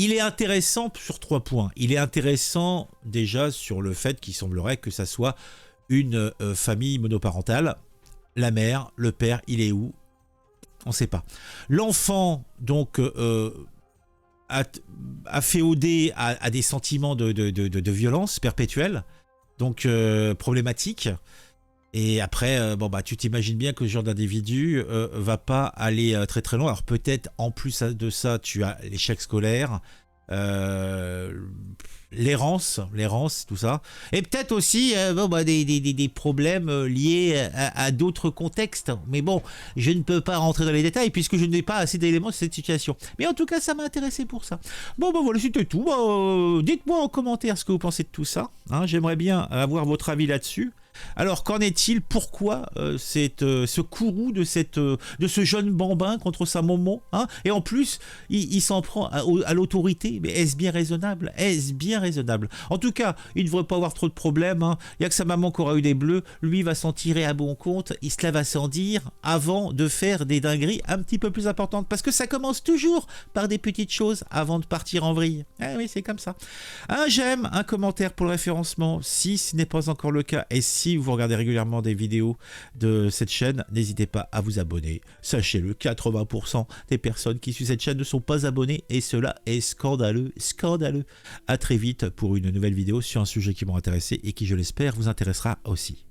Il est intéressant sur 3 points. Il est intéressant déjà sur le fait qu'il semblerait que ça soit une famille monoparentale. La mère, le père, il est où? On ne sait pas. L'enfant, donc, a féodé à des sentiments de violence perpétuelle, donc problématique. Et après, bon bah tu t'imagines bien que ce genre d'individu va pas aller très très loin. Alors peut-être en plus de ça, tu as l'échec scolaire, l'errance, tout ça. Et peut-être aussi bon, bah, des problèmes liés à d'autres contextes. Mais bon, je ne peux pas rentrer dans les détails puisque je n'ai pas assez d'éléments sur cette situation. Mais en tout cas, ça m'a intéressé pour ça. Bon, bah voilà, c'était tout. Dites-moi en commentaire ce que vous pensez de tout ça. Hein, j'aimerais bien avoir votre avis là-dessus. Alors, qu'en est-il? Pourquoi ce courroux de ce jeune bambin contre sa maman, hein? Et en plus, il s'en prend à l'autorité. Mais est-ce bien raisonnable? Est-ce bien raisonnable? En tout cas, il ne devrait pas avoir trop de problèmes. Hein. Il n'y a que sa maman qui aura eu des bleus. Lui va s'en tirer à bon compte. Il se la va sans dire avant de faire des dingueries un petit peu plus importantes. Parce que ça commence toujours par des petites choses avant de partir en vrille. Eh oui, c'est comme ça. Un j'aime, un commentaire pour le référencement si ce n'est pas encore le cas. Et si vous regardez régulièrement des vidéos de cette chaîne, n'hésitez pas à vous abonner. Sachez-le, 80% des personnes qui suivent cette chaîne ne sont pas abonnées et cela est scandaleux, scandaleux. À très vite pour une nouvelle vidéo sur un sujet qui m'a intéressé et qui, je l'espère, vous intéressera aussi.